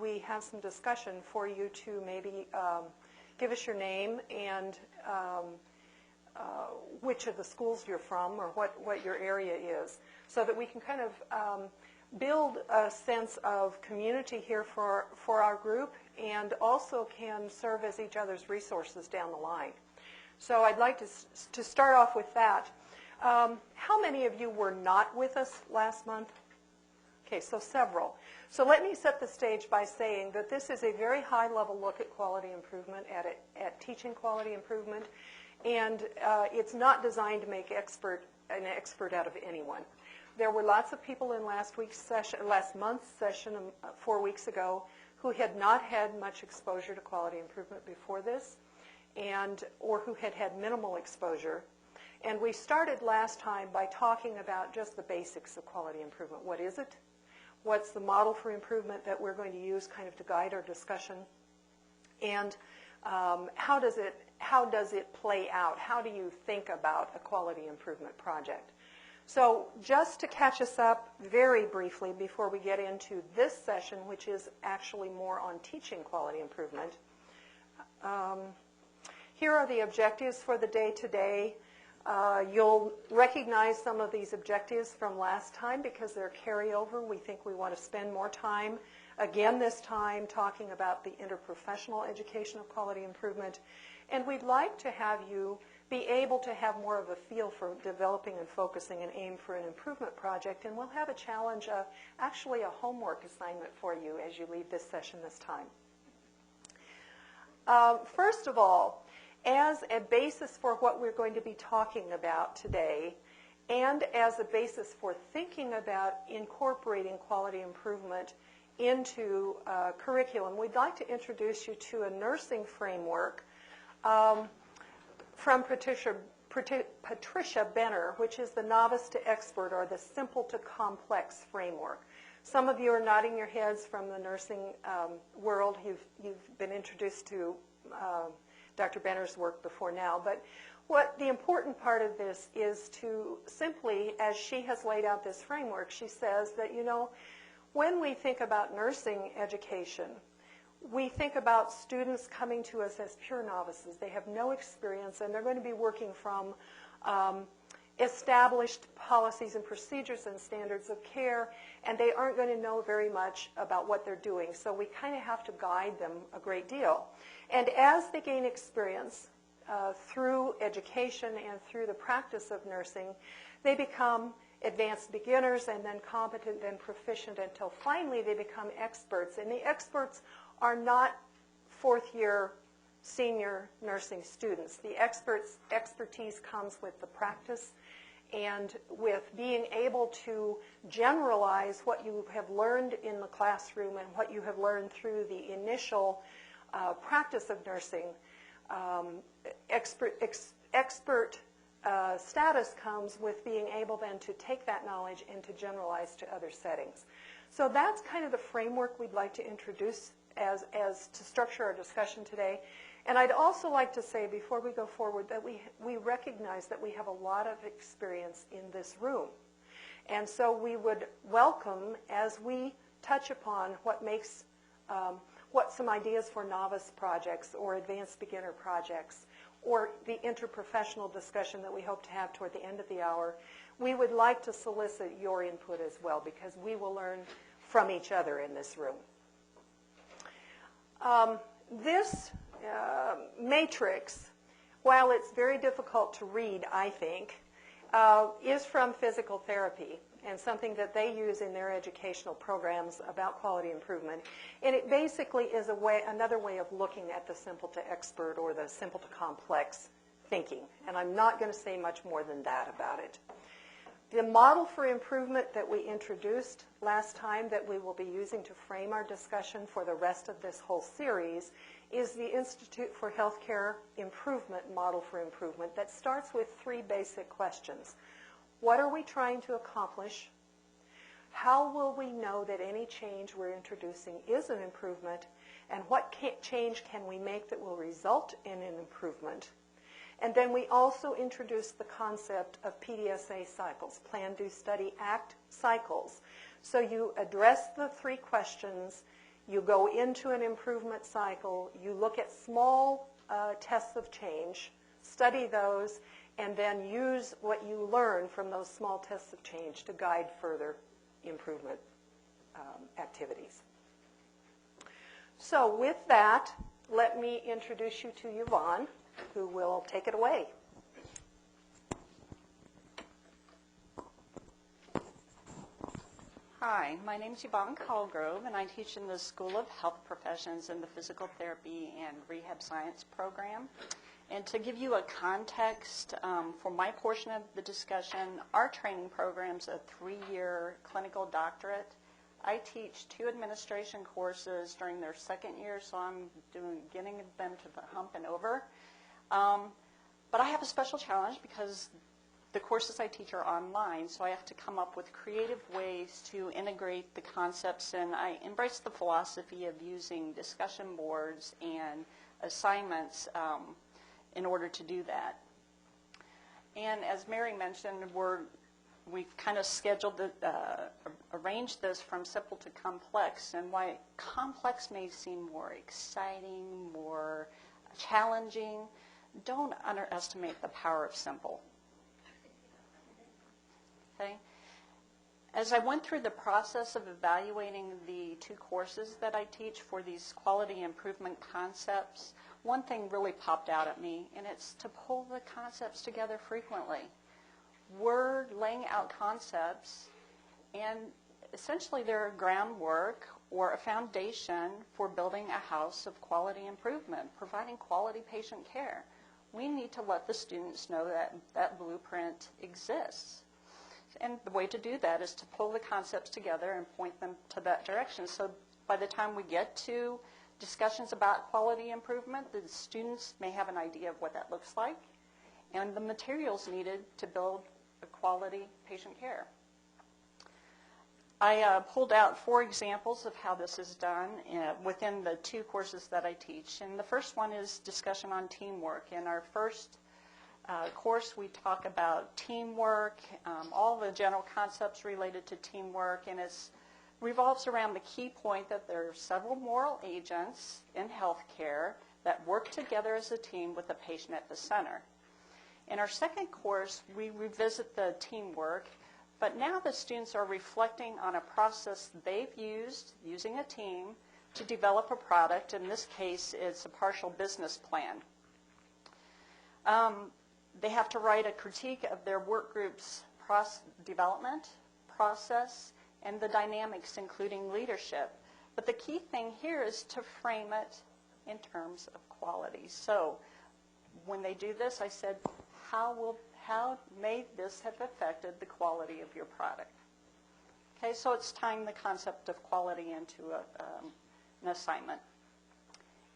we have some discussion for you to maybe give us your name and which of the schools you're from or what your area is, so that we can kind of build a sense of community here for our group, and also can serve as each other's resources down the line. So I'd like to start off with that. How many of you were not with us last month? Okay, so several. So let me set the stage by saying that this is a very high-level look at quality improvement, at teaching quality improvement, and it's not designed to make an expert out of anyone. There were lots of people in last month's session 4 weeks ago who had not had much exposure to quality improvement before this, or who had had minimal exposure. And we started last time by talking about just the basics of quality improvement. What is it? What's the model for improvement that we're going to use kind of to guide our discussion? And how does it play out? How do you think about a quality improvement project? So just to catch us up very briefly before we get into this session, which is actually more on teaching quality improvement, here are the objectives for the day today. You'll recognize some of these objectives from last time because they're carryover. We think we want to spend more time, again this time, talking about the interprofessional education of quality improvement. And we'd like to have you be able to have more of a feel for developing and focusing an aim for an improvement project. And we'll have a challenge, actually a homework assignment for you as you leave this session this time. First of all, as a basis for what we're going to be talking about today, and as a basis for thinking about incorporating quality improvement into curriculum, we'd like to introduce you to a nursing framework from Patricia Benner, which is the novice to expert, or the simple to complex framework. Some of you are nodding your heads from the nursing world. You've been introduced to Dr. Benner's work before now, but what the important part of this is to simply, as she has laid out this framework, she says that, you know, when we think about nursing education, we think about students coming to us as pure novices. They have no experience, and they're going to be working from established policies and procedures and standards of care, and they aren't going to know very much about what they're doing. So we kind of have to guide them a great deal. And as they gain experience through education and through the practice of nursing, they become advanced beginners and then competent and proficient until finally they become experts. And the experts are not fourth-year senior nursing students. The expertise comes with the practice and with being able to generalize what you have learned in the classroom and what you have learned through the initial practice of nursing. Expert status comes with being able then to take that knowledge and to generalize to other settings. So that's kind of the framework we'd like to introduce as to structure our discussion today. And I'd also like to say before we go forward that we recognize that we have a lot of experience in this room. And so we would welcome, as we touch upon what makes, what some ideas for novice projects or advanced beginner projects, or the interprofessional discussion that we hope to have toward the end of the hour, we would like to solicit your input as well, because we will learn from each other in this room. This matrix, while it's very difficult to read, I think, is from physical therapy and something that they use in their educational programs about quality improvement. And it basically is another way of looking at the simple to expert or the simple to complex thinking. And I'm not going to say much more than that about it. The model for improvement that we introduced last time that we will be using to frame our discussion for the rest of this whole series is the Institute for Healthcare Improvement model for improvement that starts with three basic questions. What are we trying to accomplish? How will we know that any change we're introducing is an improvement? And what change can we make that will result in an improvement? And then we also introduced the concept of PDSA cycles, plan, do, study, act cycles. So you address the three questions, You go into an improvement cycle, you look at small tests of change, study those, and then use what you learn from those small tests of change to guide further improvement activities. So with that, let me introduce you to Yvonne, who will take it away. Hi, my name is Yvonne Colgrove, and I teach in the School of Health Professions in the Physical Therapy and Rehab Science program. And to give you a context for my portion of the discussion, our training program's a 3-year clinical doctorate. I teach 2 administration courses during their 2nd year, so I'm getting them to the hump and over. But I have a special challenge because the courses I teach are online, so I have to come up with creative ways to integrate the concepts, and I embrace the philosophy of using discussion boards and assignments in order to do that. And as Mary mentioned, we've kind of scheduled, arranged this from simple to complex, and why complex may seem more exciting, more challenging, don't underestimate the power of simple. Okay? As I went through the process of evaluating the 2 courses that I teach for these quality improvement concepts, one thing really popped out at me, and it's to pull the concepts together frequently. We're laying out concepts, and essentially they're a groundwork or a foundation for building a house of quality improvement, providing quality patient care. We need to let the students know that that blueprint exists. And the way to do that is to pull the concepts together and point them to that direction. So by the time we get to discussions about quality improvement, the students may have an idea of what that looks like and the materials needed to build a quality patient care. I pulled out 4 examples of how this is done within the 2 courses that I teach. And the first one is discussion on teamwork. In our first course, we talk about teamwork, all the general concepts related to teamwork, and it revolves around the key point that there are several moral agents in healthcare that work together as a team with the patient at the center. In our second course, we revisit the teamwork, but now the students are reflecting on a process they've used using a team to develop a product. In this case, it's a partial business plan. They have to write a critique of their work group's development process and the dynamics, including leadership. But the key thing here is to frame it in terms of quality. So when they do this, I said, how may this have affected the quality of your product? Okay, so it's tying the concept of quality into an assignment.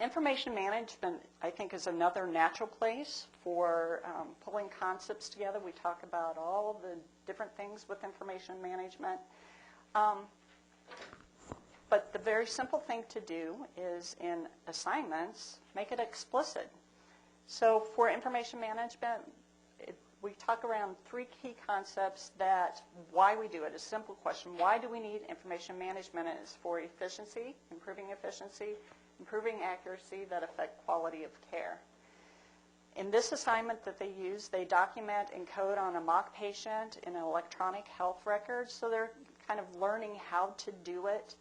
Information management, I think, is another natural place for pulling concepts together. We talk about all the different things with information management. But the very simple thing to do is in assignments, make it explicit. So for information management, we talk around 3 key concepts that why we do it. A simple question, why do we need information management? And it's for efficiency, improving accuracy that affect quality of care. In this assignment that they use, they document and code on a mock patient in an electronic health record, so they're kind of learning how to do it.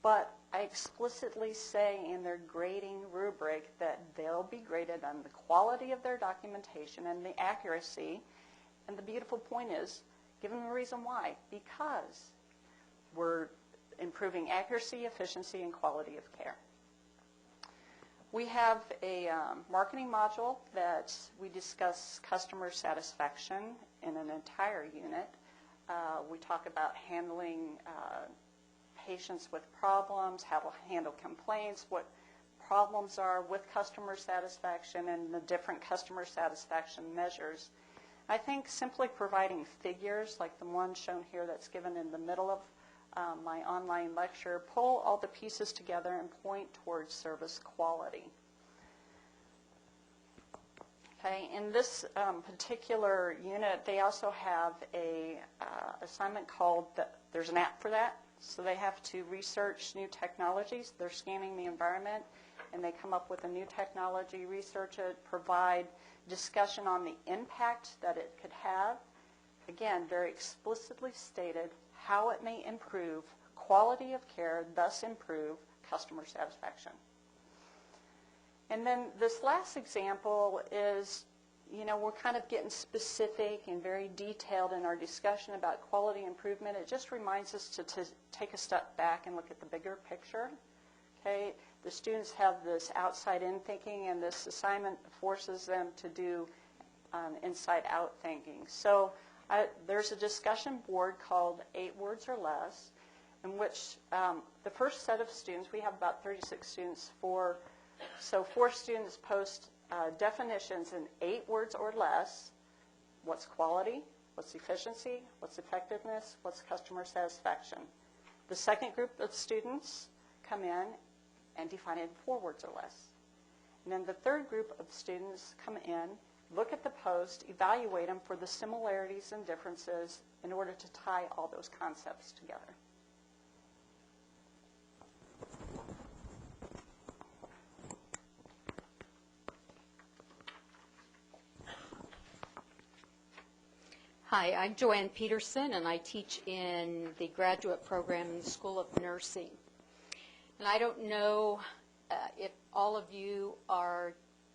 But I explicitly say in their grading rubric that they'll be graded on the quality of their documentation and the accuracy. And the beautiful point is, give them the reason why. Because we're improving accuracy, efficiency, and quality of care. We have a marketing module that we discuss customer satisfaction in an entire unit. We talk about handling patients with problems, how to handle complaints, what problems are with customer satisfaction, and the different customer satisfaction measures. I think simply providing figures like the one shown here that's given in the middle of my online lecture, pull all the pieces together and point towards service quality. Okay, in this particular unit, they also have a assignment called, there's an app for that, So they have to research new technologies. They're scanning the environment, and they come up with a new technology, research it, provide discussion on the impact that it could have. Again, very explicitly stated how it may improve quality of care, thus improve customer satisfaction. And then this last example is, we're kind of getting specific and very detailed in our discussion about quality improvement. It just reminds us to take a step back and look at the bigger picture. Okay, the students have this outside-in thinking, and this assignment forces them to do inside-out thinking. So there's a discussion board called 8 Words or Less, in which the first set of students, we have about 36 students, 4 students post definitions in 8 words or less. What's quality? What's efficiency? What's effectiveness? What's customer satisfaction? The second group of students come in and define it in 4 words or less. And then the third group of students come in, look at the post, evaluate them for the similarities and differences in order to tie all those concepts together. Hi, I'm Joanne Peterson, and I teach in the graduate program in the School of Nursing. And I don't know if all of you are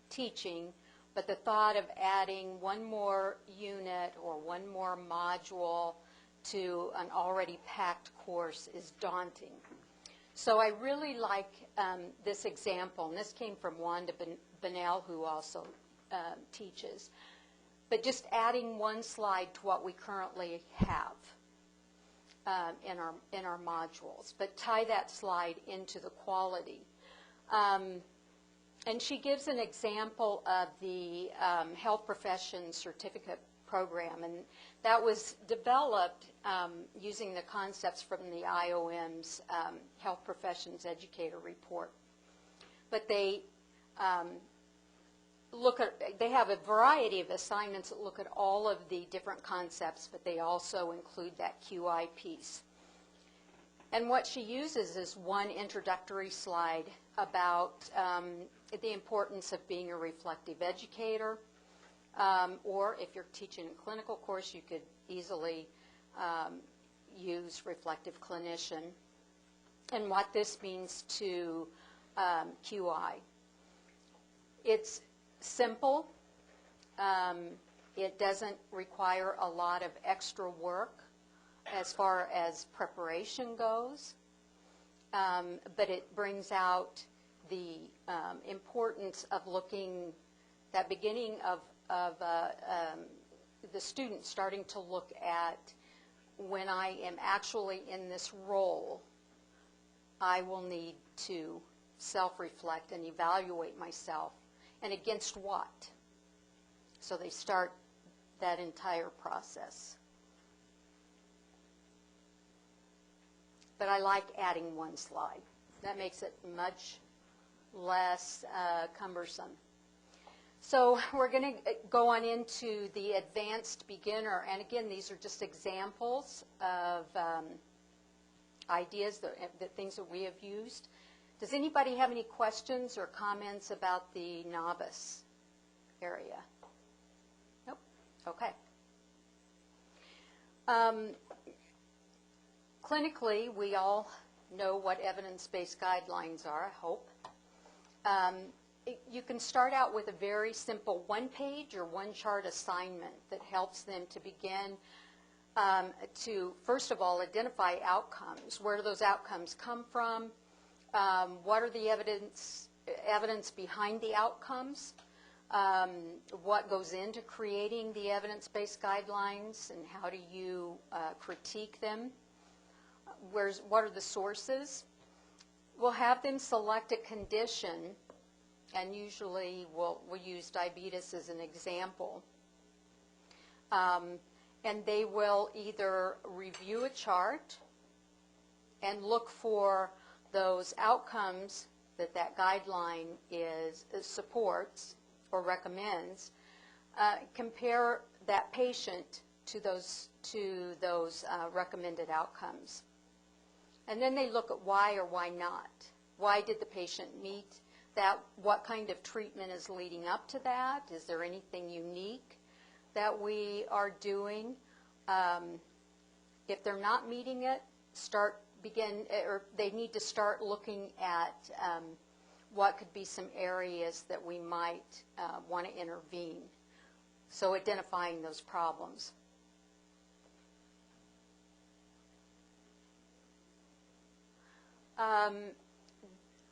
teaching, but the thought of adding one more unit or one more module to an already packed course is daunting. So I really like this example, and this came from Wanda Bunnell, who also teaches. But just adding one slide to what we currently have in our modules, but tie that slide into the quality. And she gives an example of the health profession certificate program, and that was developed using the concepts from the IOM's Health Professions Educator Report. But they they have a variety of assignments that look at all of the different concepts, but they also include that QI piece. And what she uses is one introductory slide about the importance of being a reflective educator, or if you're teaching a clinical course, you could easily use reflective clinician, and what this means to QI. It's simple. It doesn't require a lot of extra work as far as preparation goes, but it brings out the importance of looking, that beginning of the student starting to look at, when I am actually in this role, I will need to self-reflect and evaluate myself. And against what? So they start that entire process. But I like adding one slide. That makes it much less cumbersome. So we're going to go on into the advanced beginner. And again, these are just examples of ideas, the things that we have used. Does anybody have any questions or comments about the novice area? Nope. Okay. Clinically, we all know what evidence-based guidelines are, I hope. You can start out with a very simple one-page or one-chart assignment that helps them to begin to, first of all, identify outcomes. Where do those outcomes come from? What are the evidence behind the outcomes? What goes into creating the evidence-based guidelines, and how do you critique them? What are the sources? We'll have them select a condition, and usually we'll use diabetes as an example. And they will either review a chart and look for those outcomes that guideline supports or recommends, compare that patient to those recommended outcomes. And then they look at why or why not. Why did the patient meet that? What kind of treatment is leading up to that? Is there anything unique that we are doing? If they're not meeting it, they need to start looking at what could be some areas that we might want to intervene. So identifying those problems.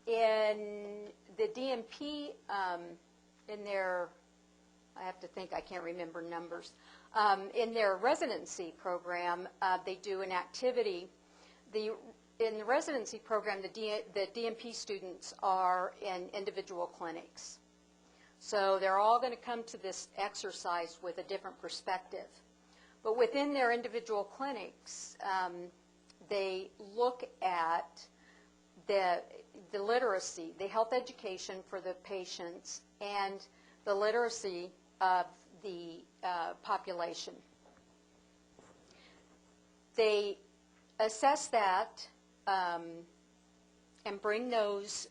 In the DMP, in their, I have to think, I can't remember numbers, in their residency program, they do an activity. In the residency program, the DMP students are in individual clinics. So they're all going to come to this exercise with a different perspective. But within their individual clinics, they look at the literacy, the health education for the patients, and the literacy of the population. They assess that and bring those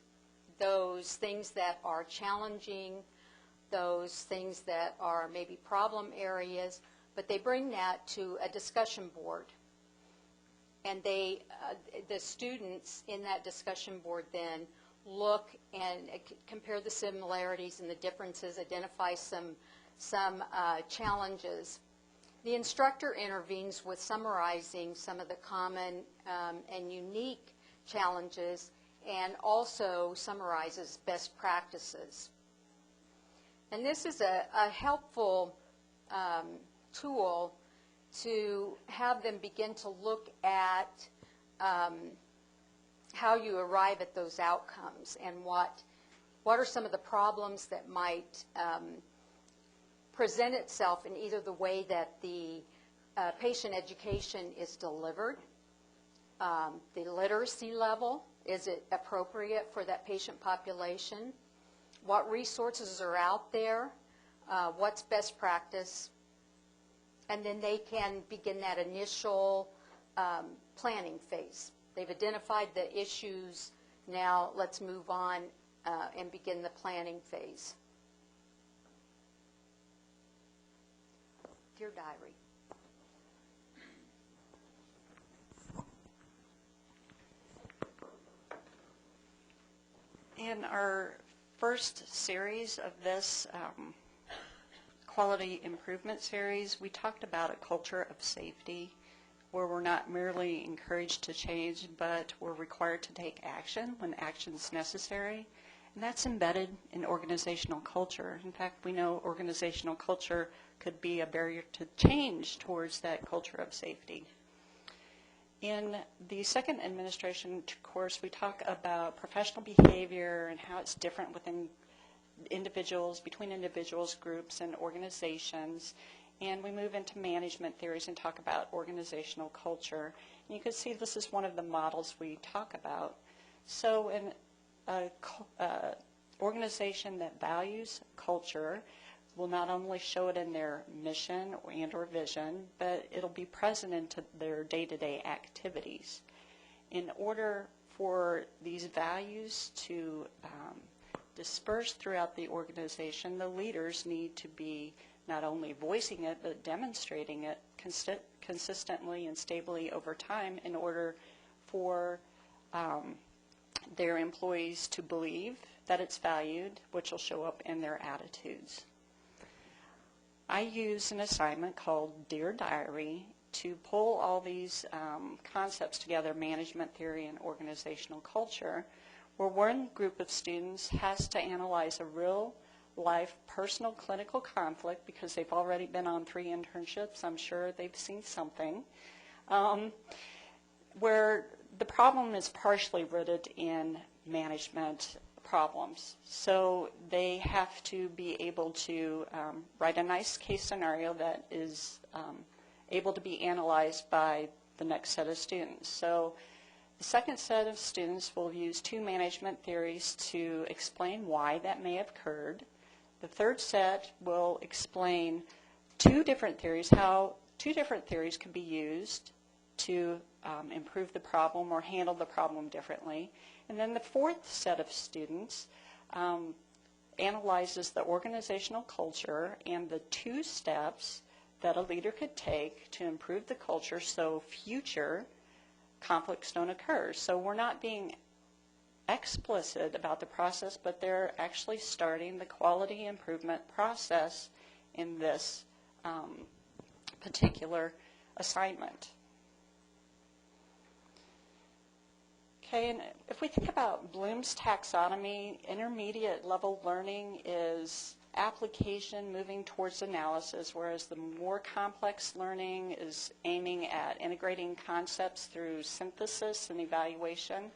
things that are challenging, those things that are maybe problem areas, but they bring that to a discussion board. And the students in that discussion board then look and compare the similarities and the differences, identify some challenges. The instructor intervenes with summarizing some of the common and unique challenges, and also summarizes best practices. And this is a helpful tool to have them begin to look at how you arrive at those outcomes, and what are some of the problems that might present itself in either the way that the patient education is delivered, the literacy level, is it appropriate for that patient population, what resources are out there, what's best practice, and then they can begin that initial planning phase. They've identified the issues. Now let's move on and begin the planning phase. Dear Diary. In our first series of this quality improvement series, we talked about a culture of safety where we're not merely encouraged to change, but we're required to take action when action is necessary. And that's embedded in organizational culture. In fact, we know organizational culture could be a barrier to change towards that culture of safety. In the second administration course, we talk about professional behavior and how it's different within individuals, between individuals, groups, and organizations. And we move into management theories and talk about organizational culture. And you can see this is one of the models we talk about. So in an organization that values culture will not only show it in their mission and or vision, but it'll be present in their day-to-day activities. In order for these values to disperse throughout the organization, the leaders need to be not only voicing it, but demonstrating it consistently and stably over time in order for their employees to believe that it's valued, which will show up in their attitudes. I use an assignment called Dear Diary to pull all these concepts together, management theory and organizational culture, where one group of students has to analyze a real-life personal clinical conflict because they've already been on 3 internships. I'm sure they've seen something, where the problem is partially rooted in management problems. So they have to be able to write a nice case scenario that is able to be analyzed by the next set of students. So the second set of students will use 2 management theories to explain why that may have occurred. The third set will explain 2 different theories, how 2 different theories can be used to improve the problem or handle the problem differently. And then the fourth set of students analyzes the organizational culture and the 2 steps that a leader could take to improve the culture so future conflicts don't occur. So we're not being explicit about the process, but they're actually starting the quality improvement process in this particular assignment. Okay, and if we think about Bloom's taxonomy, intermediate level learning is application moving towards analysis, whereas the more complex learning is aiming at integrating concepts through synthesis and evaluation.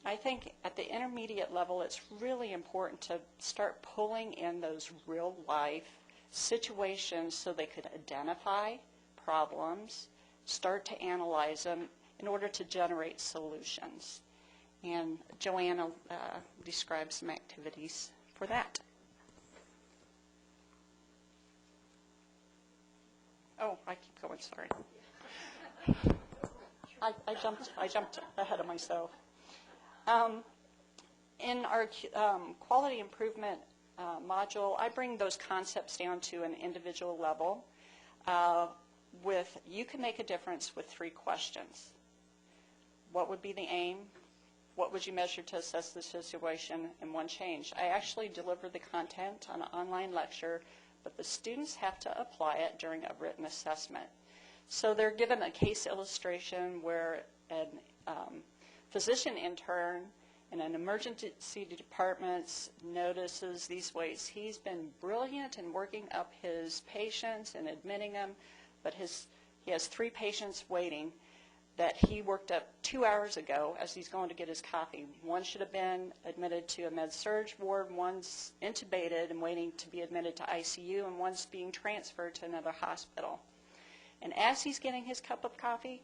I think at the intermediate level, it's really important to start pulling in those real life situations so they could identify problems, start to analyze them in order to generate solutions. And Joanna describes some activities for that. Oh, I keep going, sorry. I jumped ahead of myself. In our quality improvement module, I bring those concepts down to an individual level. You can make a difference with 3 questions. What would be the aim? What would you measure to assess the situation? And 1 change. I actually deliver the content on an online lecture, but the students have to apply it during a written assessment. So they're given a case illustration where a physician intern in an emergency department notices these ways. He's been brilliant in working up his patients and admitting them, but he has 3 patients waiting that he worked up 2 hours ago as he's going to get his coffee. 1 should have been admitted to a med-surg ward, 1's intubated and waiting to be admitted to ICU, and 1's being transferred to another hospital. And as he's getting his cup of coffee,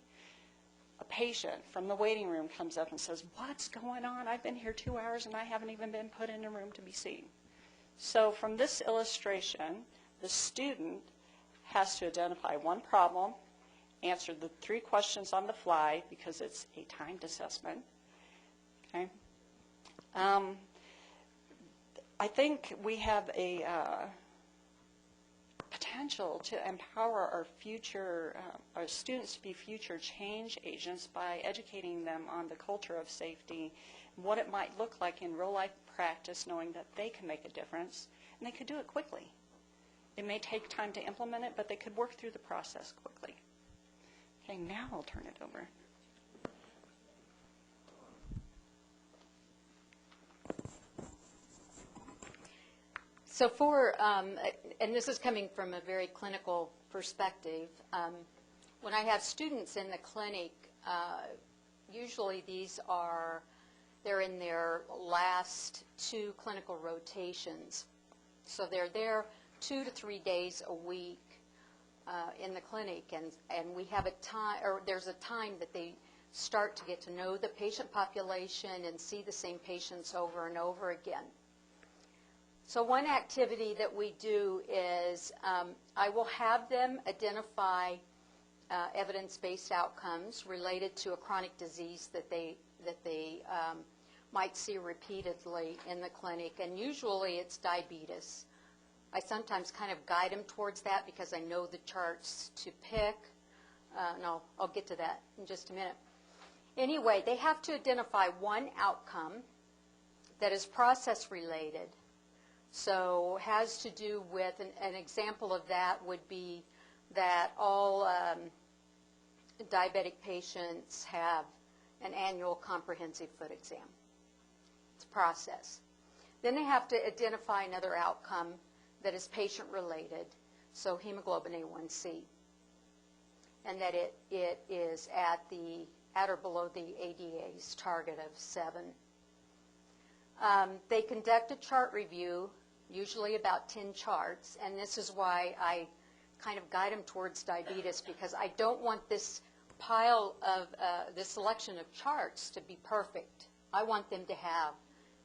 a patient from the waiting room comes up and says, "What's going on? I've been here 2 hours and I haven't even been put in a room to be seen." So from this illustration, the student has to identify 1 problem, answer the 3 questions on the fly because it's a timed assessment. Okay. I think we have a potential to empower our students to be future change agents by educating them on the culture of safety and what it might look like in real life practice, knowing that they can make a difference and they could do it quickly. It may take time to implement it, but they could work through the process quickly. Okay, now I'll turn it over. So and this is coming from a very clinical perspective, when I have students in the clinic, usually they're in their last 2 clinical rotations. So they're there 2 to 3 days a week in the clinic, and we have there's a time that they start to get to know the patient population and see the same patients over and over again. So one activity that we do is I will have them identify evidence-based outcomes related to a chronic disease that they might see repeatedly in the clinic, and usually it's diabetes. I sometimes kind of guide them towards that because I know the charts to pick. And I'll get to that in just a minute. Anyway, they have to identify 1 outcome that is process-related. So has to do with, an example of that would be that all diabetic patients have an annual comprehensive foot exam. It's a process. Then they have to identify another outcome that is patient-related, so hemoglobin A1C, and that it is at or below the ADA's target of 7. They conduct a chart review, usually about 10 charts, and this is why I kind of guide them towards diabetes, because I don't want this pile of, this selection of charts to be perfect. I want them to have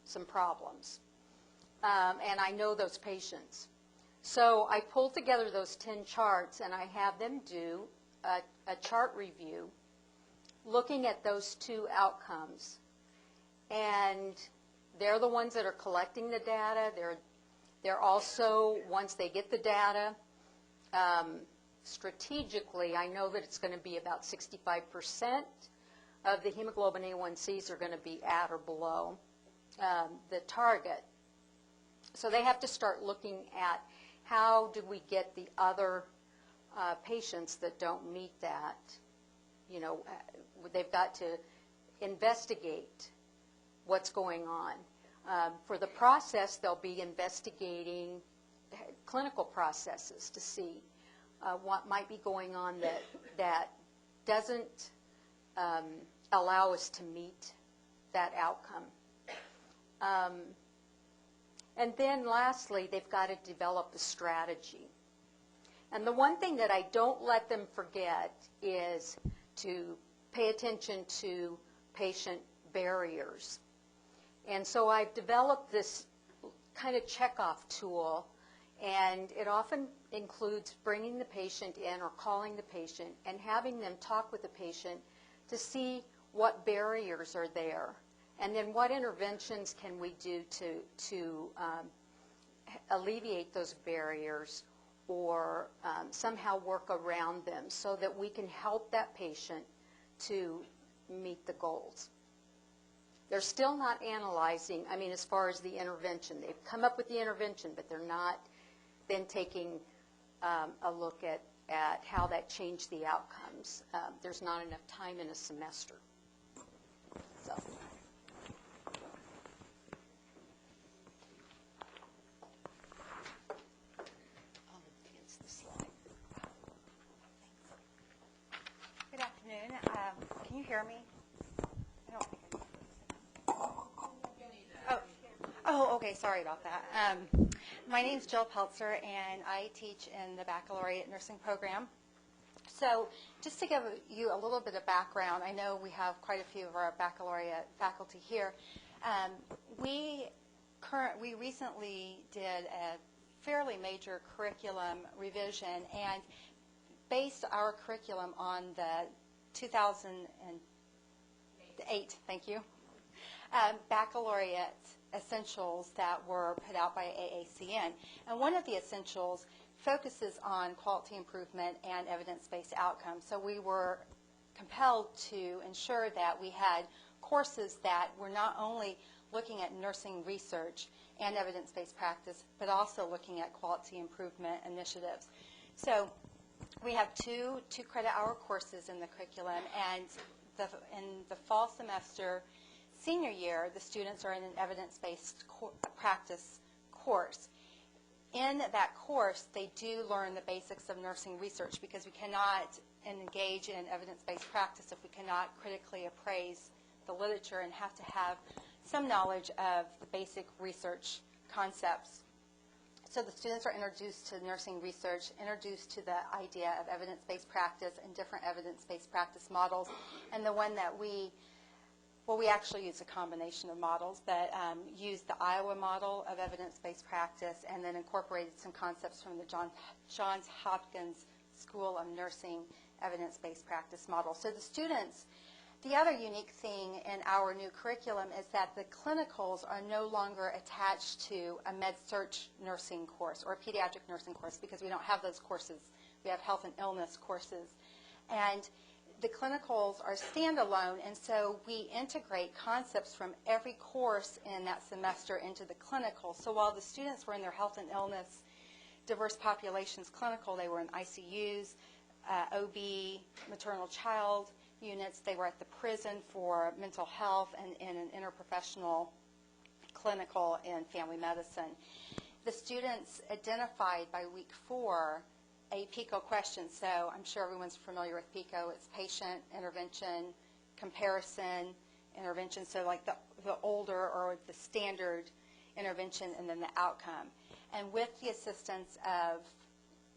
some problems. And I know those patients. So I pull together those 10 charts and I have them do a chart review looking at those two outcomes. And they're the ones that are collecting the data. They're also, once they get the data, strategically, I know that it's going to be about 65% of the hemoglobin A1Cs are going to be at or below the target. So they have to start looking at how do we get the other patients that don't meet that. You know, they've got to investigate what's going on. For the process, they'll be investigating clinical processes to see what might be going on that doesn't allow us to meet that outcome. And then lastly, they've got to develop a strategy. And the one thing that I don't let them forget is to pay attention to patient barriers. And so I've developed this kind of checkoff tool, and it often includes bringing the patient in or calling the patient and having them talk with the patient to see what barriers are there, and then what interventions can we do to alleviate those barriers or somehow work around them so that we can help that patient to meet the goals. They're still not analyzing, I mean, as far as the intervention. They've come up with the intervention, but they're not then taking a look at how that changed the outcomes. There's not enough time in a semester. So. I'll advance the slide. Good afternoon. Can you hear me? I don't think I can. Oh, okay. Sorry about that. My name's Jill Peltzer, and I teach in the baccalaureate nursing program. So just to give you a little bit of background, I know we have quite a few of our baccalaureate faculty here. We recently did a fairly major curriculum revision and based our curriculum on the 2008, thank you, baccalaureate essentials that were put out by AACN. And one of the essentials focuses on quality improvement and evidence-based outcomes. So we were compelled to ensure that we had courses that were not only looking at nursing research and evidence-based practice, but also looking at quality improvement initiatives. So we have two credit-hour courses in the curriculum, and in the fall semester, senior year, the students are in an evidence-based practice course. In that course, they do learn the basics of nursing research because we cannot engage in evidence-based practice if we cannot critically appraise the literature and have to have some knowledge of the basic research concepts. So the students are introduced to nursing research, introduced to the idea of evidence-based practice and different evidence-based practice models. And the one that we actually use a combination of models that use the Iowa model of evidence-based practice and then incorporated some concepts from the Johns Hopkins School of Nursing evidence-based practice model. So the students, the other unique thing in our new curriculum is that the clinicals are no longer attached to a med-surg nursing course or a pediatric nursing course because we don't have those courses. We have health and illness courses. And the clinicals are standalone, and so we integrate concepts from every course in that semester into the clinical. So while the students were in their health and illness, diverse populations clinical, they were in ICUs, OB, maternal child units, they were at the prison for mental health and in an interprofessional clinical in family medicine. The students identified by week 4 a PICO question. So I'm sure everyone's familiar with PICO. It's patient, intervention, comparison, intervention. So like the older or the standard intervention and then the outcome. And with the assistance of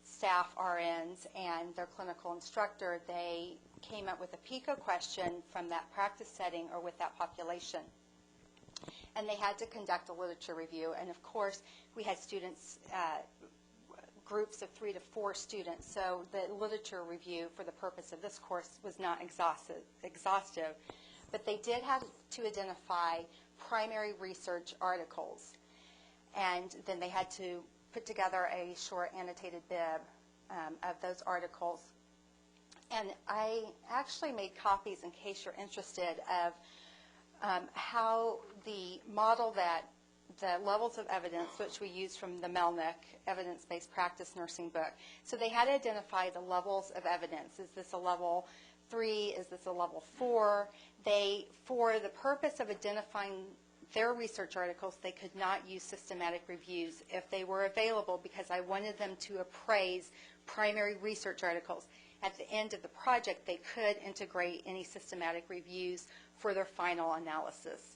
staff RNs and their clinical instructor, they came up with a PICO question from that practice setting or with that population. And they had to conduct a literature review. And of course, we had students groups of 3 to 4 students, so the literature review for the purpose of this course was not exhaustive, but they did have to identify primary research articles, and then they had to put together a short annotated bib of those articles. And I actually made copies in case you're interested of how the model that the levels of evidence, which we use from the Melnick Evidence-Based Practice Nursing book. So they had to identify the levels of evidence. Is this a level 3? Is this a level 4? For the purpose of identifying their research articles, they could not use systematic reviews if they were available, because I wanted them to appraise primary research articles. At the end of the project, they could integrate any systematic reviews for their final analysis.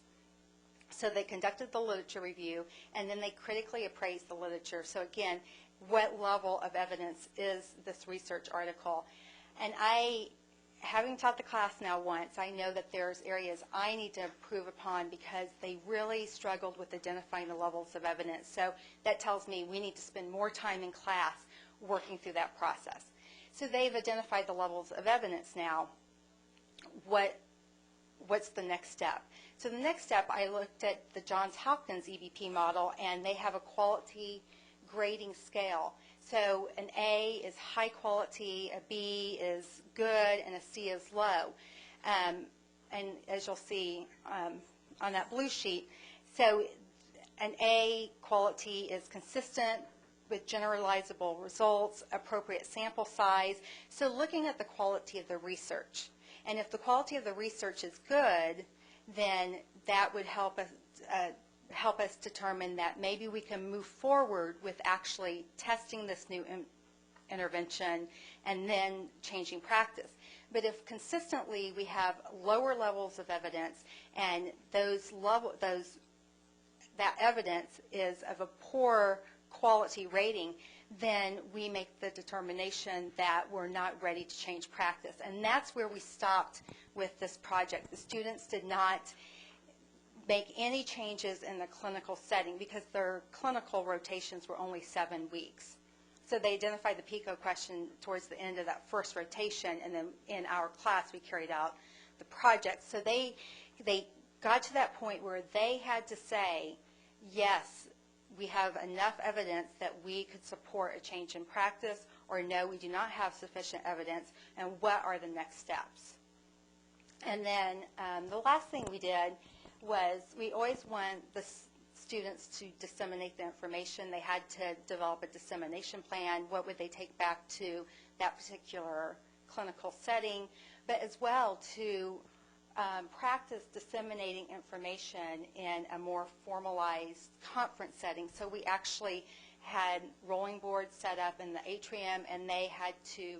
So they conducted the literature review, and then they critically appraised the literature. So again, what level of evidence is this research article? And having taught the class now once, I know that there's areas I need to improve upon because they really struggled with identifying the levels of evidence. So that tells me we need to spend more time in class working through that process. So they've identified the levels of evidence now. What's the next step? So the next step, I looked at the Johns Hopkins EBP model, and they have a quality grading scale. So an A is high quality, a B is good, and a C is low. And as you'll see on that blue sheet, so an A quality is consistent with generalizable results, appropriate sample size. So looking at the quality of the research. And if the quality of the research is good, then that would help us determine that maybe we can move forward with actually testing this new intervention and then changing practice. But if consistently we have lower levels of evidence, and that evidence is of a poor quality rating, then we make the determination that we're not ready to change practice. And that's where we stopped with this project. The students did not make any changes in the clinical setting because their clinical rotations were only 7 weeks. So they identified the PICO question towards the end of that first rotation, and then in our class we carried out the project. So they got to that point where they had to say, yes, we have enough evidence that we could support a change in practice, or no, we do not have sufficient evidence, and what are the next steps? And then the last thing we did was we always want the students to disseminate the information. They had to develop a dissemination plan. What would they take back to that particular clinical setting, but as well to practice disseminating information in a more formalized conference setting. So we actually had rolling boards set up in the atrium, and they had to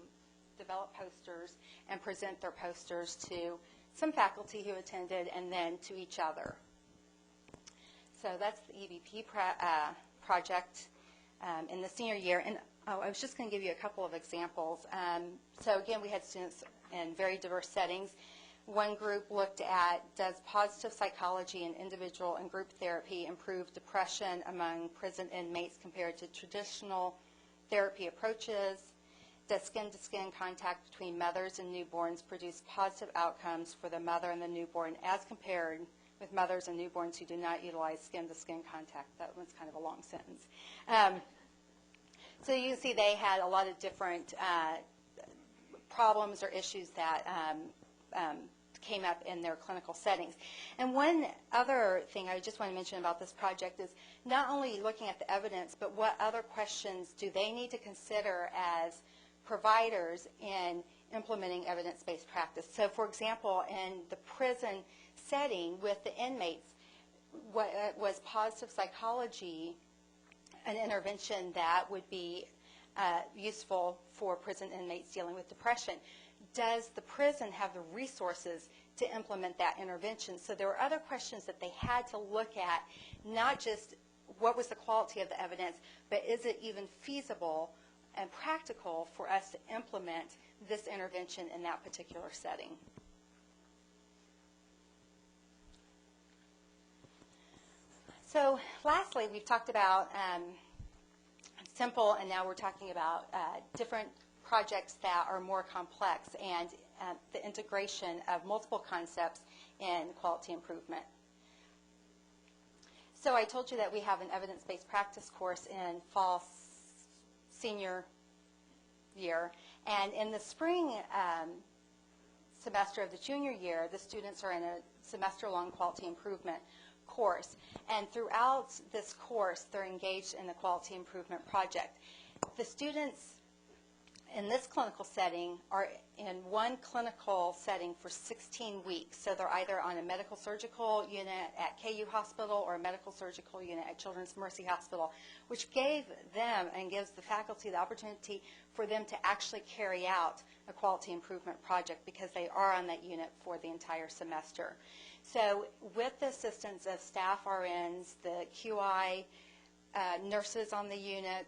develop posters and present their posters to some faculty who attended and then to each other. So that's the EVP project in the senior year. And I was just going to give you a couple of examples. So again, we had students in very diverse settings. One group looked at, does positive psychology and individual and group therapy improve depression among prison inmates compared to traditional therapy approaches? Does skin-to-skin contact between mothers and newborns produce positive outcomes for the mother and the newborn as compared with mothers and newborns who do not utilize skin-to-skin contact? That one's kind of a long sentence. So you can see they had a lot of different problems or issues that came up in their clinical settings. And one other thing I just want to mention about this project is not only looking at the evidence, but what other questions do they need to consider as providers in implementing evidence-based practice. So for example, in the prison setting with the inmates, was positive psychology an intervention that would be useful for prison inmates dealing with depression? Does the prison have the resources to implement that intervention? So there were other questions that they had to look at, not just what was the quality of the evidence, but is it even feasible and practical for us to implement this intervention in that particular setting? So lastly, we've talked about simple, and now we're talking about different projects that are more complex, and the integration of multiple concepts in quality improvement. So I told you that we have an evidence-based practice course in fall senior year, and in the spring semester of the junior year, the students are in a semester-long quality improvement course, and throughout this course, they're engaged in the quality improvement project. The students in this clinical setting are in one clinical setting for 16 weeks. So they're either on a medical surgical unit at KU Hospital or a medical surgical unit at Children's Mercy Hospital, which gave them and gives the faculty the opportunity for them to actually carry out a quality improvement project because they are on that unit for the entire semester. So with the assistance of staff RNs, the QI nurses on the unit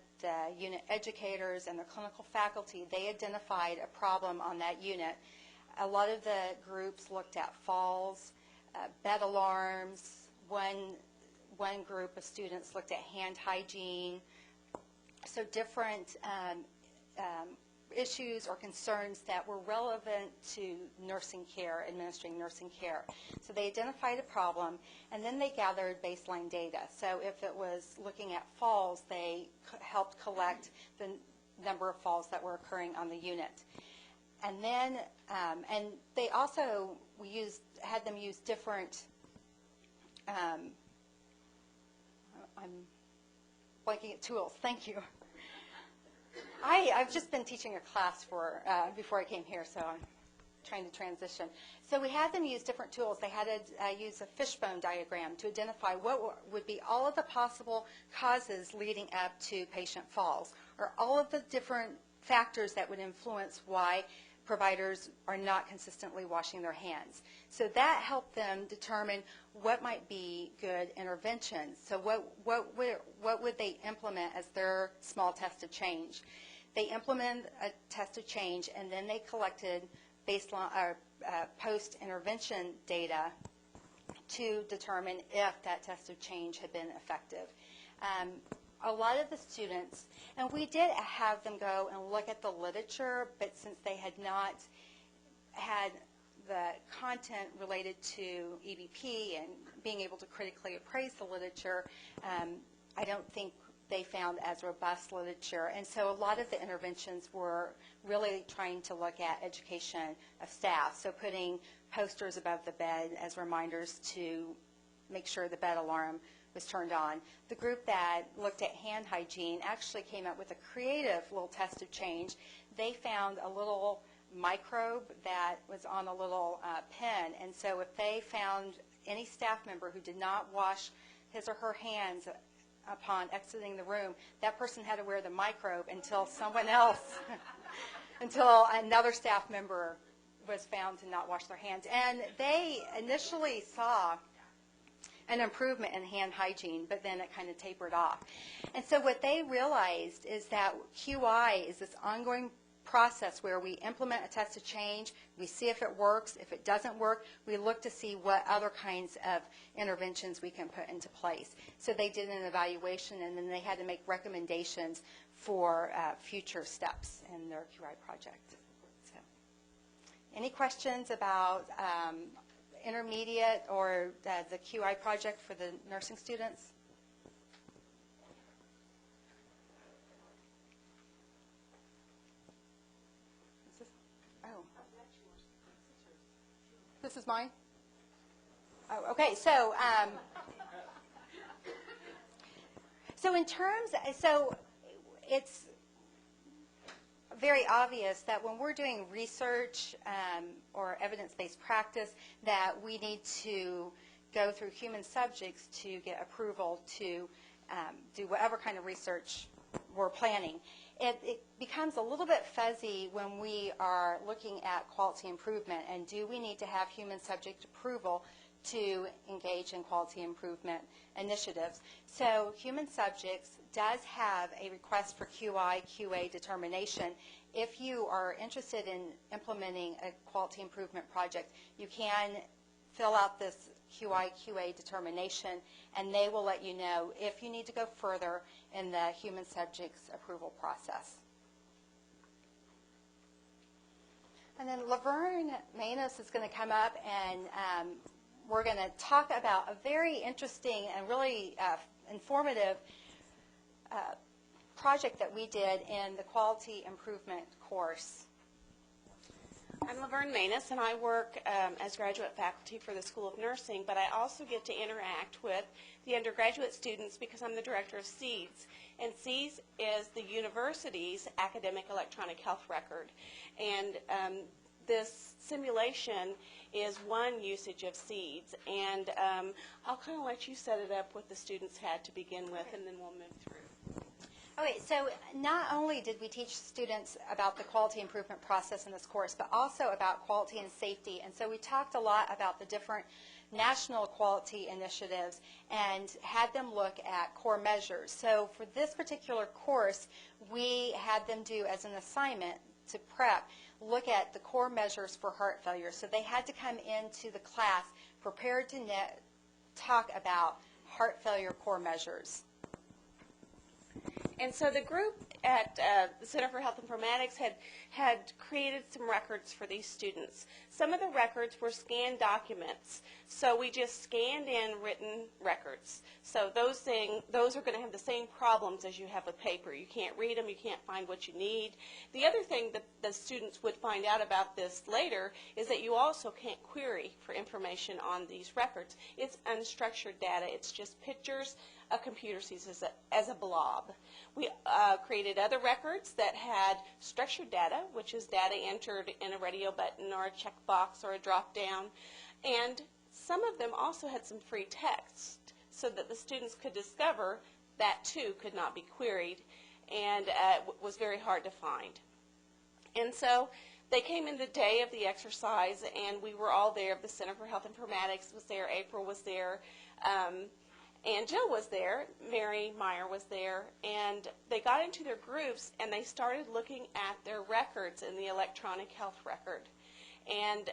educators, and the clinical faculty, they identified a problem on that unit. A lot of the groups looked at falls, bed alarms. One group of students looked at hand hygiene. So different issues or concerns that were relevant to nursing care, administering nursing care. So they identified a problem, and then they gathered baseline data. So if it was looking at falls, they helped collect the number of falls that were occurring on the unit. And then, and they also, had them use different, I'm blanking at tools, thank you. I've just been teaching a class before I came here, so I'm trying to transition. So we had them use different tools. They had to use a fishbone diagram to identify what would be all of the possible causes leading up to patient falls, or all of the different factors that would influence why providers are not consistently washing their hands. So that helped them determine what might be good interventions. So what would they implement as their small test of change? They implemented a test of change, and then they collected baseline post-intervention data to determine if that test of change had been effective. A lot of the students, and we did have them go and look at the literature, but since they had not had the content related to EBP and being able to critically appraise the literature, I don't think they found as robust literature. And so a lot of the interventions were really trying to look at education of staff, so putting posters above the bed as reminders to make sure the bed alarm was turned on. The group that looked at hand hygiene actually came up with a creative little test of change. They found a little microbe that was on a little pen, and so if they found any staff member who did not wash his or her hands upon exiting the room, that person had to wear the microbe until someone else, until another staff member was found to not wash their hands. And they initially saw an improvement in hand hygiene, but then it kind of tapered off. And so what they realized is that QI is this ongoing process where we implement a test of change, we see if it works. If it doesn't work, we look to see what other kinds of interventions we can put into place. So they did an evaluation, and then they had to make recommendations for future steps in their QI project. So, any questions about intermediate or the QI project for the nursing students? This is mine? Oh, okay. So, so it's very obvious that when we're doing research or evidence-based practice, that we need to go through human subjects to get approval to do whatever kind of research we're planning. It becomes a little bit fuzzy when we are looking at quality improvement, and do we need to have human subject approval to engage in quality improvement initiatives? So human subjects does have a request for QI, QA determination. If you are interested in implementing a quality improvement project, you can fill out this QI/QA determination, and they will let you know if you need to go further in the human subjects approval process. And then Laverne Manus is going to come up, and we're going to talk about a very interesting and really informative project that we did in the quality improvement course. I'm Laverne Manus, and I work as graduate faculty for the School of Nursing, but I also get to interact with the undergraduate students because I'm the director of SEEDS. And SEEDS is the university's academic electronic health record. And this simulation is one usage of SEEDS. And I'll kind of let you set it up what the students had to begin with, and then we'll move through. Okay, so not only did we teach students about the quality improvement process in this course, but also about quality and safety. And so we talked a lot about the different national quality initiatives and had them look at core measures. So for this particular course, we had them do as an assignment to prep, look at the core measures for heart failure. So they had to come into the class prepared to talk about heart failure core measures. And so the group at the Center for Health Informatics had created some records for these students. Some of the records were scanned documents, so we just scanned in written records. So those are going to have the same problems as you have with paper. You can't read them, you can't find what you need. The other thing that the students would find out about this later is that you also can't query for information on these records. It's unstructured data. It's just pictures a computer sees as a blob. We created other records that had structured data, which is data entered in a radio button or a checkbox or a drop-down. And some of them also had some free text so that the students could discover that, too, could not be queried and was very hard to find. And so they came in the day of the exercise, and we were all there. The Center for Health Informatics was there. April was there. And Jill was there, Mary Meyer was there, and they got into their groups and they started looking at their records in the electronic health record. And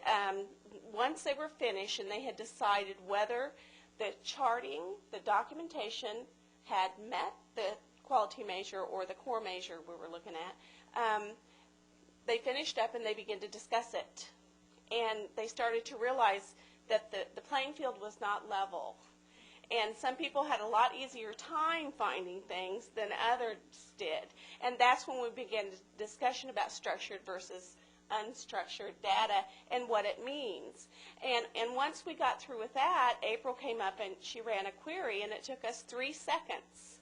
once they were finished and they had decided whether the charting, the documentation had met the quality measure or the core measure we were looking at, they finished up and they began to discuss it. And they started to realize that the playing field was not level. And some people had a lot easier time finding things than others did. And that's when we began a discussion about structured versus unstructured data and what it means. And once we got through with that, April came up and she ran a query, and it took us 3 seconds.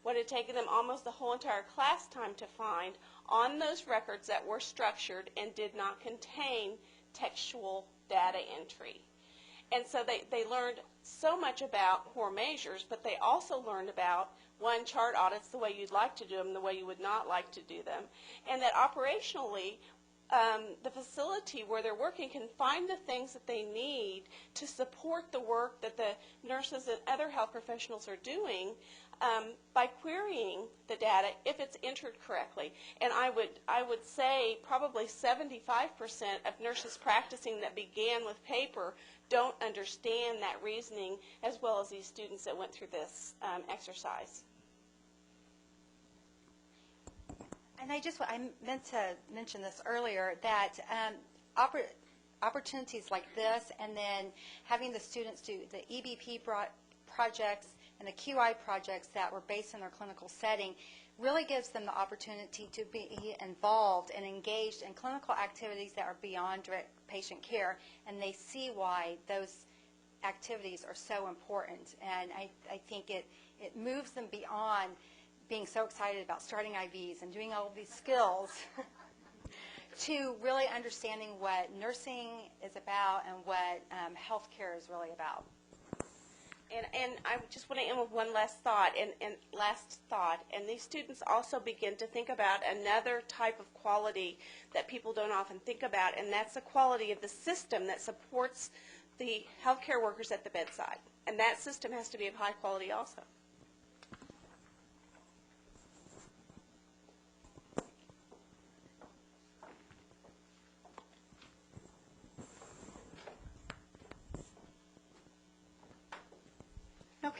What had taken them almost the whole entire class time to find on those records that were structured and did not contain textual data entry. And so they learned so much about core measures, but they also learned about, one, chart audits the way you'd like to do them, the way you would not like to do them, and that operationally the facility where they're working can find the things that they need to support the work that the nurses and other health professionals are doing by querying the data if it's entered correctly. And I would say probably 75% of nurses practicing that began with paper don't understand that reasoning as well as these students that went through this exercise. And I meant to mention this earlier, that opportunities like this, and then having the students do the EBP projects and the QI projects that were based in their clinical setting really gives them the opportunity to be involved and engaged in clinical activities that are beyond direct patient care, and they see why those activities are so important. And I think it moves them beyond being so excited about starting IVs and doing all of these skills to really understanding what nursing is about and what healthcare is really about. And I just want to end with one last thought, and these students also begin to think about another type of quality that people don't often think about, and that's the quality of the system that supports the healthcare workers at the bedside. And that system has to be of high quality also.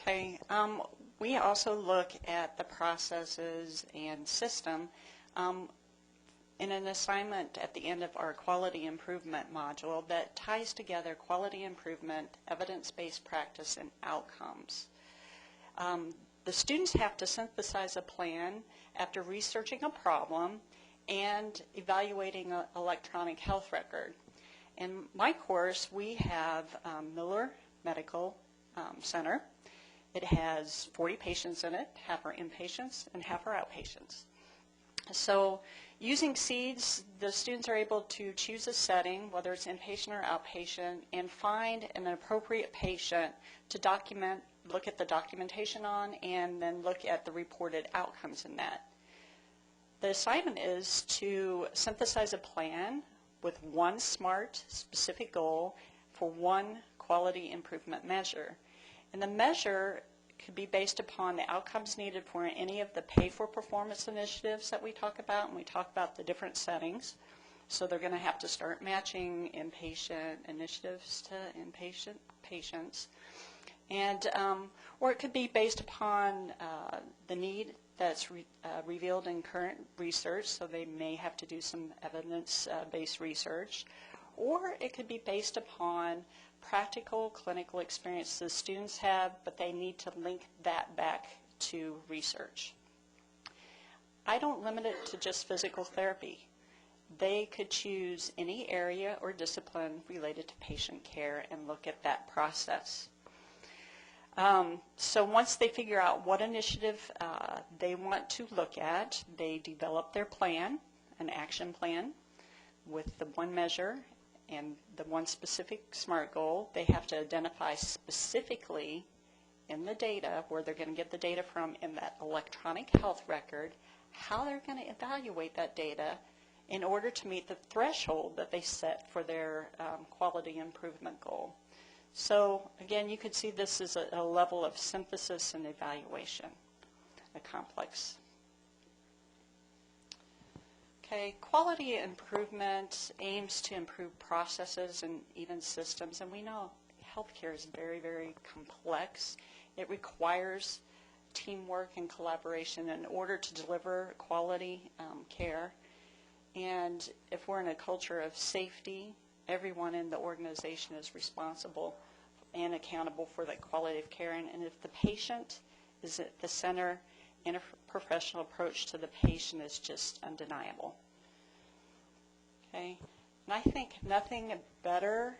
Okay. We also look at the processes and system in an assignment at the end of our quality improvement module that ties together quality improvement, evidence-based practice, and outcomes. The students have to synthesize a plan after researching a problem and evaluating an electronic health record. In my course, we have Miller Medical Center. It has 40 patients in it, half are inpatients and half are outpatients. So using SEEDS, the students are able to choose a setting, whether it's inpatient or outpatient, and find an appropriate patient to document, look at the documentation on, and then look at the reported outcomes in that. The assignment is to synthesize a plan with one SMART specific goal for one quality improvement measure. And the measure could be based upon the outcomes needed for any of the pay-for-performance initiatives that we talk about, and we talk about the different settings. So they're going to have to start matching inpatient initiatives to inpatient patients. And, or it could be based upon the need that's revealed in current research, so they may have to do some evidence-based research. Or it could be based upon practical clinical experiences students have, but they need to link that back to research. I don't limit it to just physical therapy. They could choose any area or discipline related to patient care and look at that process. So once they figure out what initiative they want to look at, they develop their plan, an action plan, with the one measure and the one specific SMART goal. They have to identify specifically in the data, where they're going to get the data from in that electronic health record, how they're going to evaluate that data in order to meet the threshold that they set for their quality improvement goal. So again, you could see this as a level of synthesis and evaluation, a complex. Okay, quality improvement aims to improve processes and even systems, and we know healthcare is very, very complex. It requires teamwork and collaboration in order to deliver quality care. And if we're in a culture of safety, everyone in the organization is responsible and accountable for that quality of care. And if the patient is at the center, interprofessional approach to the patient is just undeniable. Okay, and I think nothing better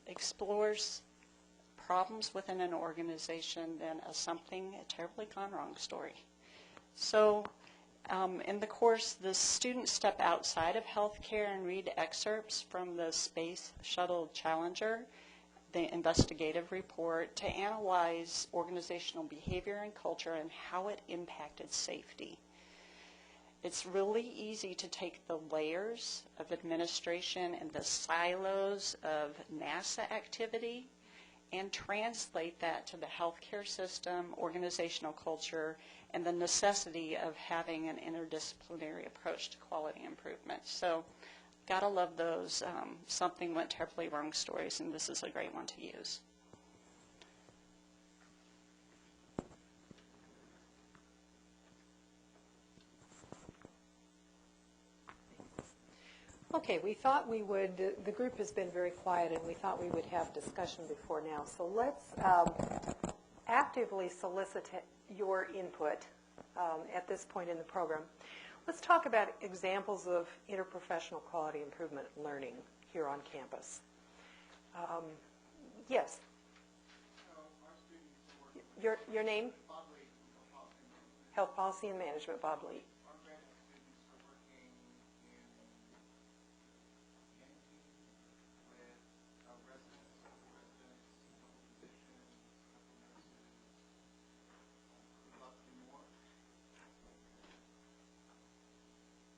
explores problems within an organization than a terribly gone wrong story. So in the course, the students step outside of healthcare and read excerpts from the Space Shuttle Challenger, the investigative report, to analyze organizational behavior and culture and how it impacted safety. It's really easy to take the layers of administration and the silos of NASA activity and translate that to the healthcare system, organizational culture, and the necessity of having an interdisciplinary approach to quality improvement. So, gotta love those something went terribly wrong stories, and this is a great one to use. Okay, we thought we would, the group has been very quiet, and we thought we would have discussion before now. So let's actively solicit your input at this point in the program. Let's talk about examples of interprofessional quality improvement learning here on campus. Yes? Your name? Bob Lee, Health Policy and Management, Bob Lee. our graduate students are working in Yankee with residents, physicians, nurses. We'd love to do more.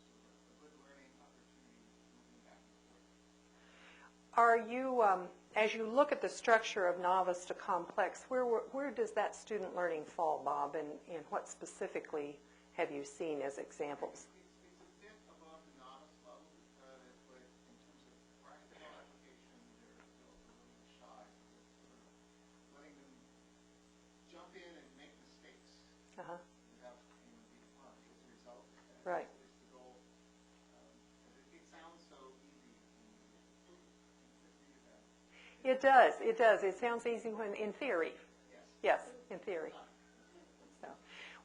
So a good learning opportunity moving back and forth. Are you, as you look at the structure of novice to complex, where does that student learning fall, Bob, and what specifically have you seen as examples? It's a bit above the novice level, but in terms of practical application, they're still a little shy. So we're letting them jump in Uh-huh. without paying a big fine. As a result, Right. is the goal. 'Cause it sounds so easy when you read about it. It does. It does. It sounds easy when, in theory. Yes. Yes, in theory. So,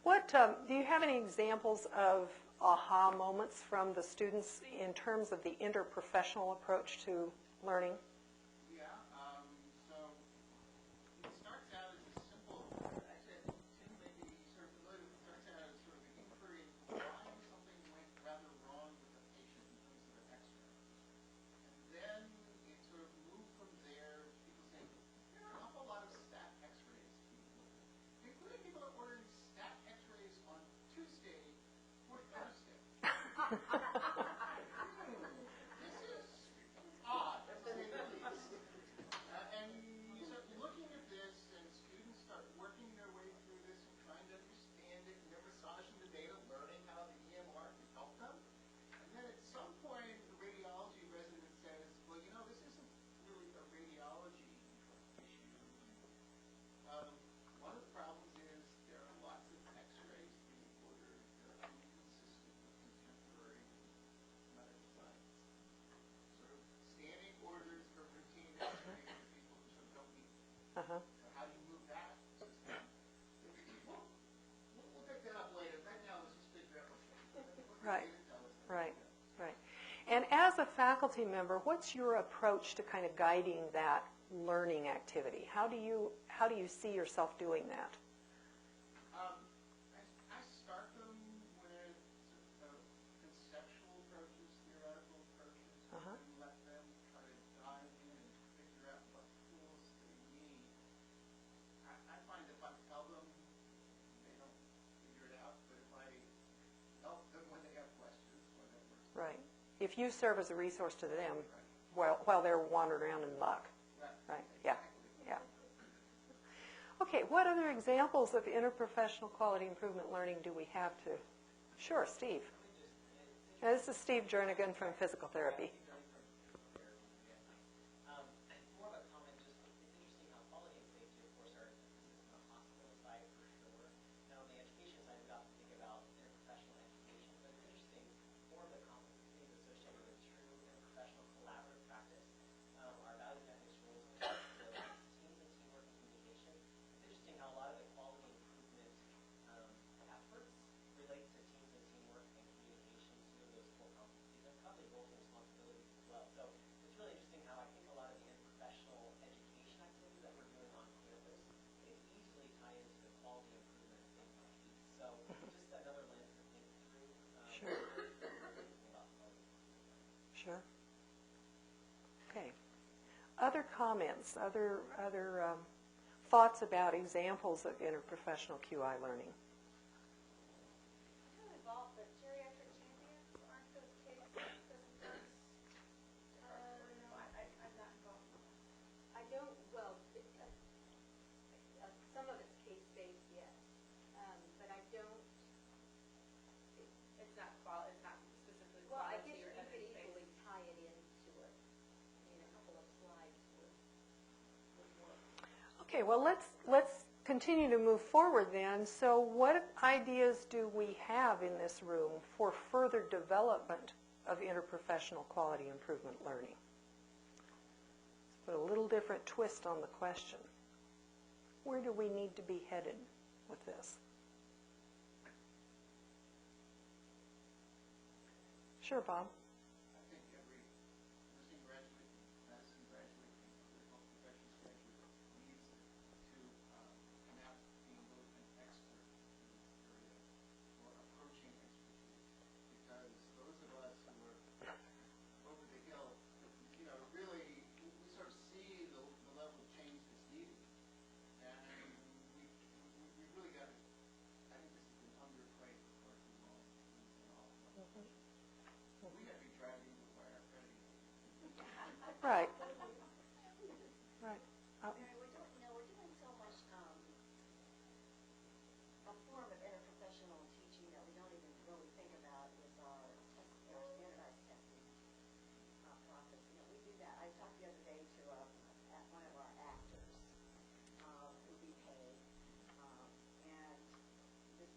what do you have any examples of aha moments from the students in terms of the interprofessional approach to learning? Yeah, so it starts out as a simple, actually, Tim may be sort of familiar with it, starts out as sort of an inquiry into why something went rather wrong with the patient in terms of an x-ray. And then it sort of moved from there to people saying, there are an awful lot of stat x-rays people, including people that ordering stat x-rays on Tuesday or Thursday. This is odd, to say the least. And you start looking at this, and students start working their way through this and trying to understand it, and they're massaging the data, learning how the EMR can help them. And then at some point, the radiology resident says, well, you know, this isn't really a radiology issue. One of the problems is there are lots of x-rays being ordered that are inconsistent with contemporary medical science. Sort of standing orders for routine x-rays for people who sort of don't need them. Uh-huh. So how do you move that system? We'll pick that up later. Right now, let's just figure out what the Right. data tell us. Right, right. And as a faculty member, what's your approach to kind of guiding that learning activity? How do you see yourself doing that? I start them with sort of conceptual approaches, theoretical approaches, Uh-huh. and let them try to dive in and figure out what tools they need. I find if I tell them, they don't figure it out, but if I help them when they have questions, well, that works. Right. If you serve as a resource to them while they're wandering around in muck. Right. Yeah. Yeah. Okay, what other examples of interprofessional quality improvement learning do we have to? Sure, Steve. Now, this is Steve Jernigan from Physical Therapy. More of a comment, just it's interesting how quality and safety, of course, are emphasis on the hospital side for sure. Now, on the education side, we often think about interprofessional education, but it's interesting, more of the competencies associated with true interprofessional collaborative practice are values, ethics, rules, and responsibilities, teams and teamwork and communication. It's interesting how a lot of the quality improvement efforts relate to teams and teamwork and communication, two of those core competencies, and probably roles and responsibilities as well. So it's really interesting how I think a lot of the interprofessional education activities that we're doing on campus could easily tie into the quality improvement thinking piece. So just another lens to think through. Sure. Thinking about quality improvement. Sure. Okay. Other comments, other thoughts about examples of interprofessional QI learning? I'm involved, but geriatric champions, aren't those case presentations? I'm not involved in that. I don't, well, some of it's case-based, yes, but I don't, It's not specifically well, I quality guess or you could evidence-based. easily tie it into it. I mean, a couple of slides would work. Okay, well, let's continue to move forward then. So what ideas do we have in this room for further development of interprofessional quality improvement learning? Let's put a little different twist on the question. Where do we need to be headed with this? Sure, Bob. I think every nursing graduate, medicine graduate, and health professions graduate needs to come out being both an expert in this area or approaching expertise. Because those of us who are over the hill, you know, really, we sort of see the level of change that's needed. And we really got to, I think this has been underplayed for far too long in all of us. We got to be dragged into the wire already. Right. Right. Mary, we're doing so much a form of interprofessional teaching that we don't even really think about is our standardized testing process. You know, we do that. I talked the other day to one of our actors who we pay, and this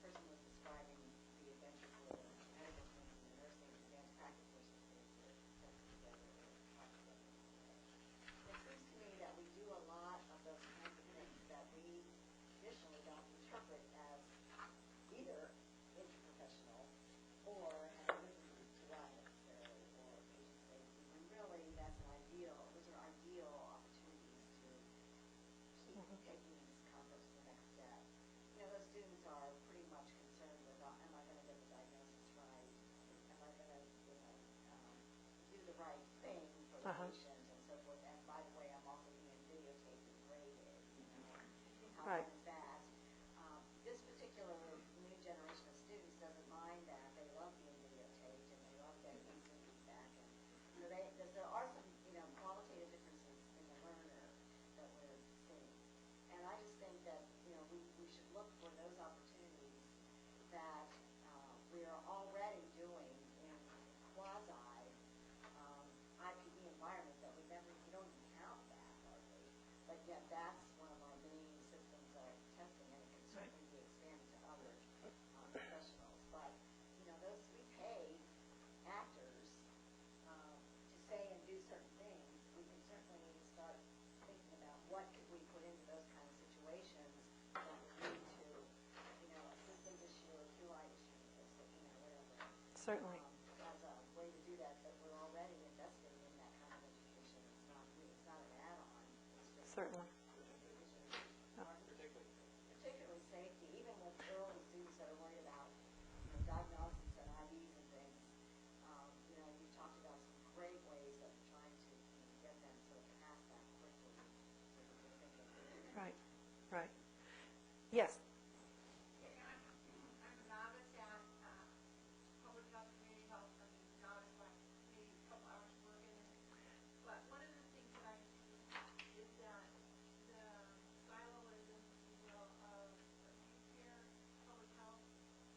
evaluations and so forth. And by the way, I'm also being videotaped and graded. How Right. fun is that? This particular new generation of students doesn't mind that. They love being videotaped and they love getting instant feedback. And so there are some, qualitative differences in the learner that we're seeing. And I just think that, we should look for those opportunities that we are already doing in quasi IPE environments that we don't even count that hardly. But yet that's one of our main systems of testing, and it can certainly be expanded to other professionals. But, we pay actors to say and do certain things. We can certainly start thinking about what could we put into those kind of situations that would lead to, a systems issue or QI issue, whatever. Certainly. As a way to do that, but we're already investing in that kind of education. It's not an add-on. It's just Certainly. particularly safety, even with early students that are worried about diagnosis and IVs and things. You talked about some great ways of trying to get them sort of past that quickly so that they think of it. Right. Right. Yes. I'm a novice at public health, community health. I'm a novice, like maybe a couple hours working in it. But one of the things that I see is that the siloism, if you will, of acute care, public health,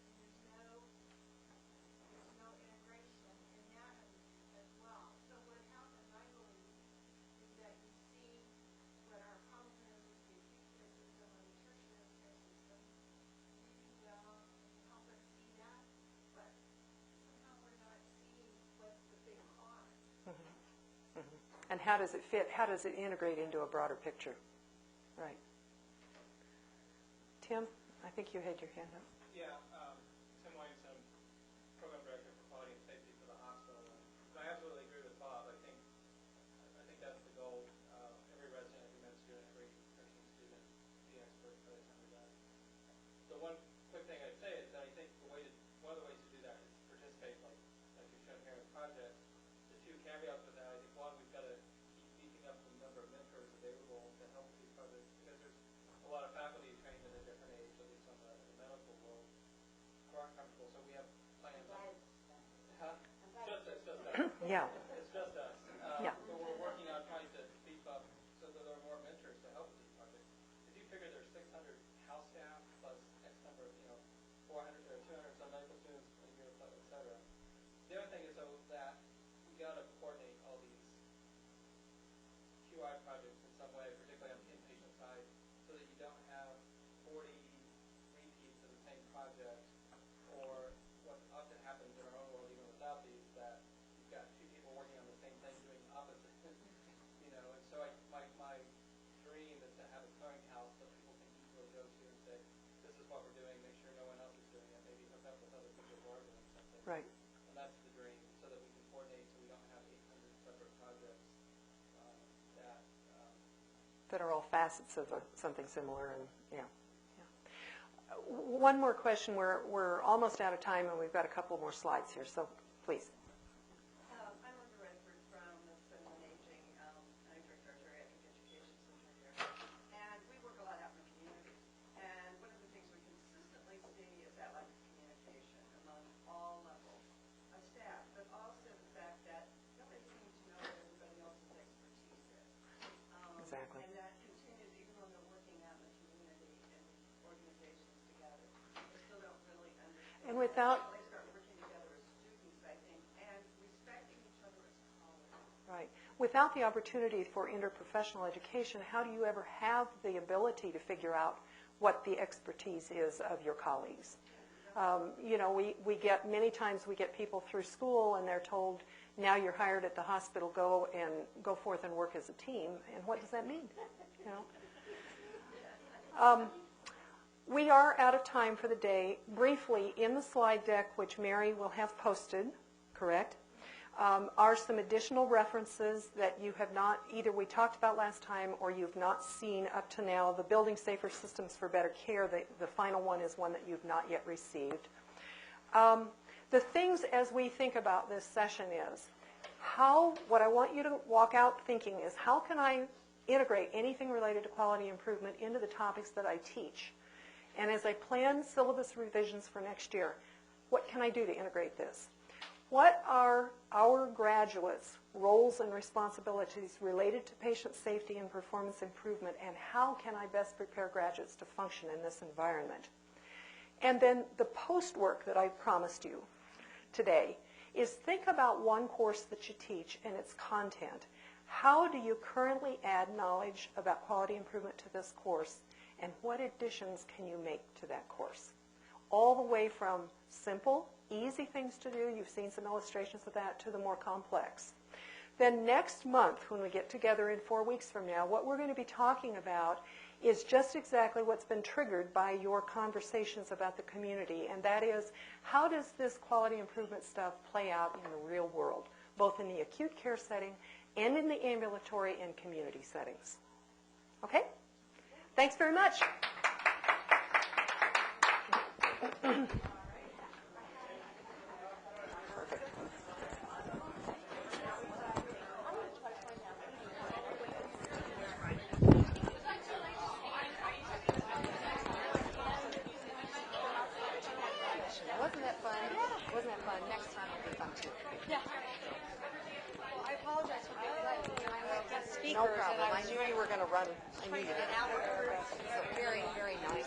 and there's no integration in that as well. So what happens, I believe, is that you see what our problem is with the acute care system or the tertiary care system. You do well and you help us see that, but somehow we're not seeing what's the big cause. And how does it fit? How does it integrate into a broader picture? Right. Tim, I think you had your hand up. Yeah, Tim Williamson, Program Director for Quality and Safety for the hospital. And I absolutely agree with Bob. I think that's the goal. Every resident, every med student, every nursing student be an expert by the time we're done. The one quick thing I'd say is that I think one of the ways to do that is participate, like you're showing here in the project. The two caveats with that, I think one, we've got to keep beefing up the number of mentors available to help these projects, because there's a lot of faculty trained at a different age, at least on the medical world, who aren't comfortable. So we have plans. It's just us. Yeah. It's just us. Yeah. But we're working on trying to beef up so that there are more mentors to help with these projects. If you figure there's 600 house staff plus X number of 400 or 200 some medical students a year, et cetera. The other thing is though that we got to coordinate all these QI projects in some way, particularly on the inpatient side, so that you don't have 40 repeats of the same project, or what often happens in our own world, even without these, that you've got two people working on the same thing doing opposite. And so my dream is to have a clearinghouse that people can easily go to and say, this is what we're doing, make sure no one else is doing it, maybe hook up with other people who are doing something. Right. And that's the dream, so that we can coordinate so we don't have 800 separate projects That are all facets of something similar, and yeah. One more question. We're almost out of time, and we've got a couple more slides here. So, please. I'm Linda Redford from the Center on Aging. I direct our geriatric education center here, and we work a lot out in the community. And one of the things we consistently see is that lack of communication among all levels of staff, but also the fact that nobody seems to know what everybody else's expertise is. Exactly. And that continues even when they're working out in the community and organizations together. They still don't really understand. And without They start working together as students, I think, and respecting each other as colleagues. Right. Without the opportunity for interprofessional education, how do you ever have the ability to figure out what the expertise is of your colleagues? We get, many times we get people through school and they're told, now you're hired at the hospital, go forth and work as a team. And what does that mean? We are out of time for the day. Briefly, in the slide deck, which Mary will have posted, correct, are some additional references that you have not, either we talked about last time or you've not seen up to now. The Building Safer Systems for Better Care, the final one is one that you've not yet received. The things as we think about this session is, what I want you to walk out thinking is, how can I integrate anything related to quality improvement into the topics that I teach? And as I plan syllabus revisions for next year, what can I do to integrate this? What are our graduates' roles and responsibilities related to patient safety and performance improvement, and how can I best prepare graduates to function in this environment? And then the post work that I promised you today is think about one course that you teach and its content. How do you currently add knowledge about quality improvement to this course, and what additions can you make to that course? All the way from simple, easy things to do, you've seen some illustrations of that, to the more complex. Then next month, when we get together in 4 weeks from now, what we're going to be talking about is just exactly what's been triggered by your conversations about the community, and that is, how does this quality improvement stuff play out in the real world, both in the acute care setting and in the ambulatory and community settings. Okay? Thanks very much. Wasn't that fun? Wasn't that fun? Next time will be fun too. Yeah. I apologize for being late. I had guest speakers. No problem. I knew you were going to run. I knew you an hour. So very, very nice.